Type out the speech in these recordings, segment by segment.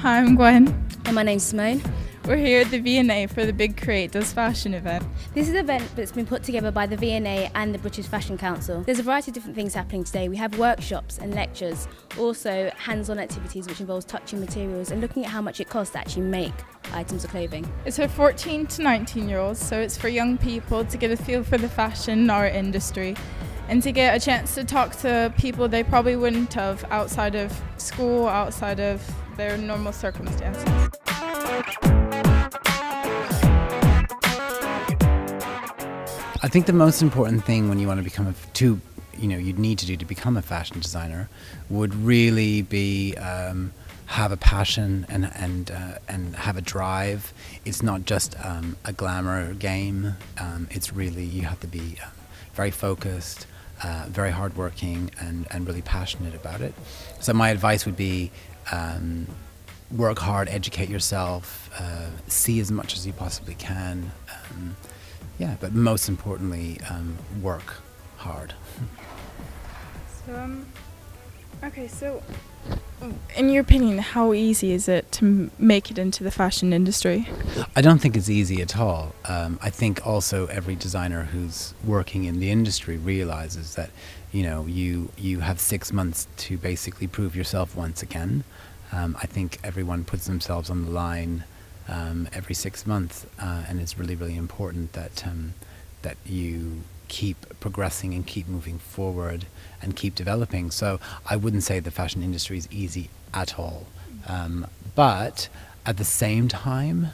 Hi, I'm Gwen. And my name's Simone. We're here at the V&A for the big Create Does Fashion event. This is an event that's been put together by the V&A and the British Fashion Council. There's a variety of different things happening today. We have workshops and lectures, also hands-on activities which involves touching materials and looking at how much it costs to actually make items of clothing. It's for 14 to 19-year-olds, so it's for young people to get a feel for the fashion and art industry and to get a chance to talk to people they probably wouldn't have outside of school, outside of their normal circumstances. I think the most important thing when you want to become you'd need to do to become a fashion designer would really be have a passion and have a drive. It's not just a glamour game. It's really, you have to be very focused, very hardworking, and really passionate about it. So my advice would be work hard, educate yourself, see as much as you possibly can. Yeah, but most importantly, work hard. So, in your opinion, how easy is it to make it into the fashion industry? I don't think it's easy at all. I think also every designer who's working in the industry realizes that, you have 6 months to basically prove yourself once again. I think everyone puts themselves on the line every 6 months, and it's really, really important that that you keep progressing and keep moving forward and keep developing. So I wouldn't say the fashion industry is easy at all, but at the same time,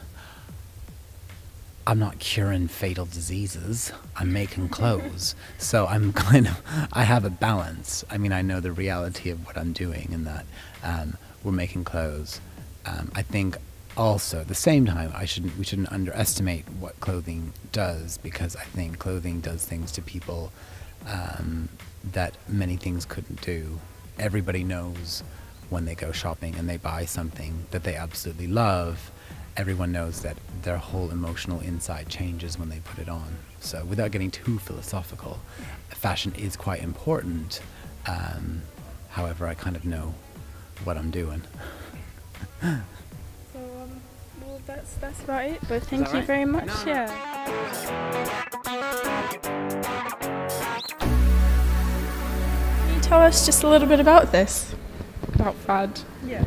I'm not curing fatal diseases. I'm making clothes, so I have a balance. I mean, I know the reality of what I'm doing, and that we're making clothes. I think also at the same time, we shouldn't underestimate what clothing does, because I think clothing does things to people that many things couldn't do. Everybody knows when they go shopping and they buy something that they absolutely love, everyone knows that their whole emotional inside changes when they put it on. So without getting too philosophical, fashion is quite important. However, I kind of know what I'm doing. Well, that's about it, but thank you very much. No. Yeah. Can you tell us just a little bit about this? About FAD. Yes.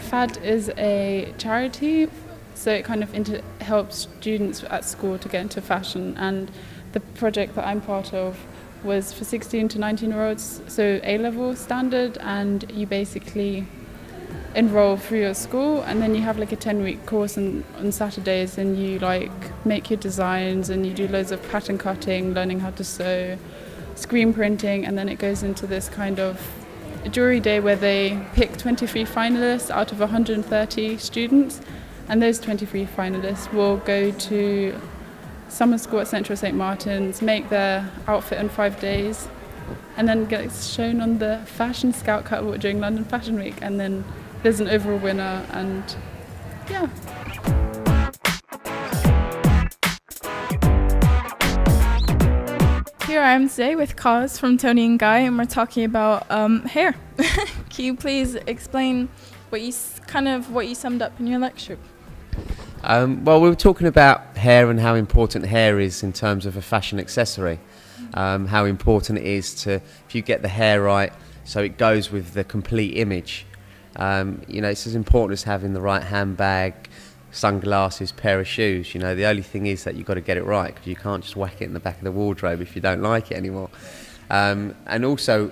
FAD is a charity, so it kind of helps students at school to get into fashion, and the project that I'm part of was for 16 to 19-year-olds, so A-level standard, and you basically enroll through your school, and then you have like a 10-week course on Saturdays, and you like make your designs, and you do loads of pattern cutting, learning how to sew, screen printing, and then it goes into this kind of jury day where they pick 23 finalists out of 130 students, and those 23 finalists will go to summer school at Central St. Martin's, make their outfit in 5 days, and then gets shown on the Fashion Scout catwalk during London Fashion Week, and then there's an overall winner, and yeah. Here I am today with Kaz from Tony and Guy, and we're talking about hair. Can you please explain what you summed up in your lecture? Well, we were talking about hair and how important hair is in terms of a fashion accessory. How important it is to, if you get the hair right, so it goes with the complete image. It's as important as having the right handbag, sunglasses, pair of shoes. The only thing is that you've got to get it right, because you can't just whack it in the back of the wardrobe if you don't like it anymore. And also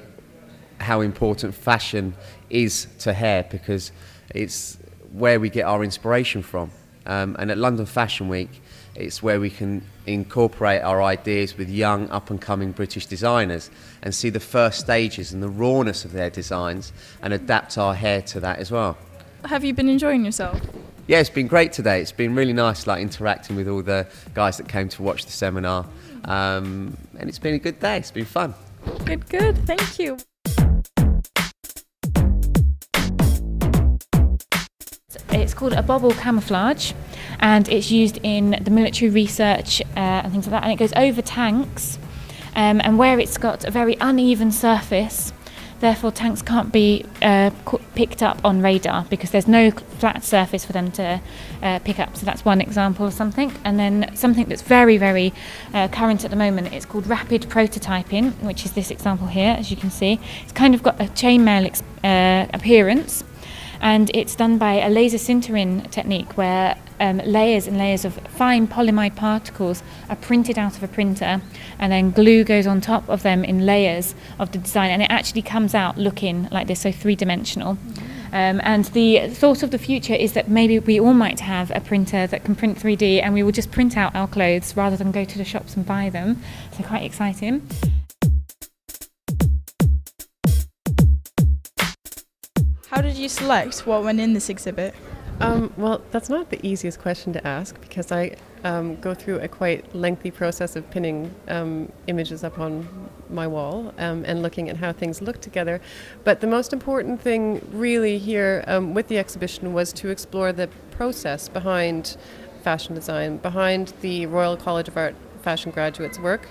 how important fashion is to hair, because it's where we get our inspiration from. And at London Fashion Week, it's where we can incorporate our ideas with young up-and-coming British designers and see the first stages and the rawness of their designs, and adapt our hair to that as well. Have you been enjoying yourself? Yeah, it's been great today. It's been really nice, interacting with all the guys that came to watch the seminar, and it's been a good day. It's been fun. Good. Thank you. It's called a bobble camouflage, and it's used in the military research and things like that, and it goes over tanks, and where it's got a very uneven surface, therefore tanks can't be picked up on radar because there's no flat surface for them to pick up. So that's one example of something. And then something that's very, very current at the moment, it's called rapid prototyping, which is this example here, as you can see. It's kind of got a chainmail appearance, and it's done by a laser sintering technique where layers and layers of fine polyimide particles are printed out of a printer, and then glue goes on top of them in layers of the design, and it actually comes out looking like this, so three-dimensional. And the thought of the future is that maybe we all might have a printer that can print 3D, and we will just print out our clothes rather than go to the shops and buy them. So quite exciting. How did you select what went in this exhibit? Well, that's not the easiest question to ask, because I go through a quite lengthy process of pinning images up on my wall and looking at how things look together. But the most important thing really here with the exhibition was to explore the process behind fashion design, behind the Royal College of Art fashion graduates' work,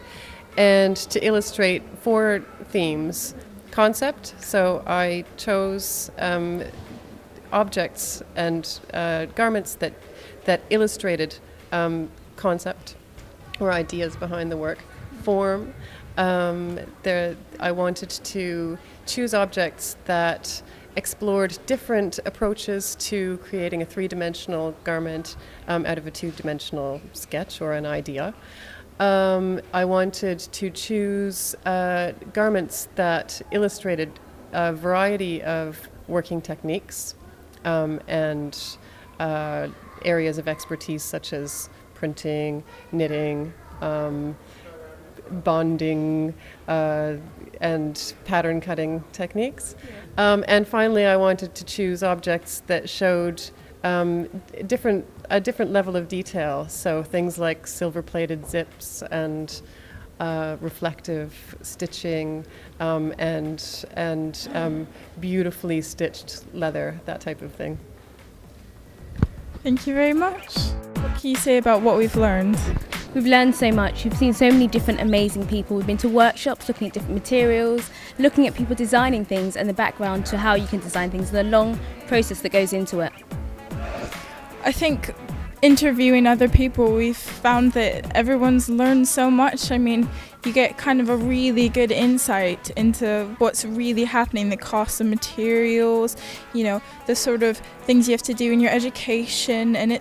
and to illustrate 4 themes. Concept, so I chose objects and garments that illustrated concept or ideas behind the work. Form, I wanted to choose objects that explored different approaches to creating a 3-dimensional garment out of a 2-dimensional sketch or an idea. I wanted to choose garments that illustrated a variety of working techniques and areas of expertise such as printing, knitting, bonding, and pattern cutting techniques. And finally, I wanted to choose objects that showed a different level of detail, so things like silver-plated zips and reflective stitching and beautifully stitched leather, that type of thing. Thank you very much. What can you say about what we've learned? We've learned so much. We've seen so many different amazing people. We've been to workshops looking at different materials, looking at people designing things and the background to how you can design things, and the long process that goes into it. I think interviewing other people, we've found that everyone's learned so much. I mean, you get kind of a really good insight into what's really happening, the cost of materials, you know, the sort of things you have to do in your education, and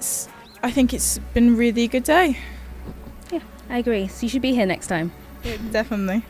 I think it's been a really good day. Yeah, I agree. So you should be here next time. Yeah, definitely.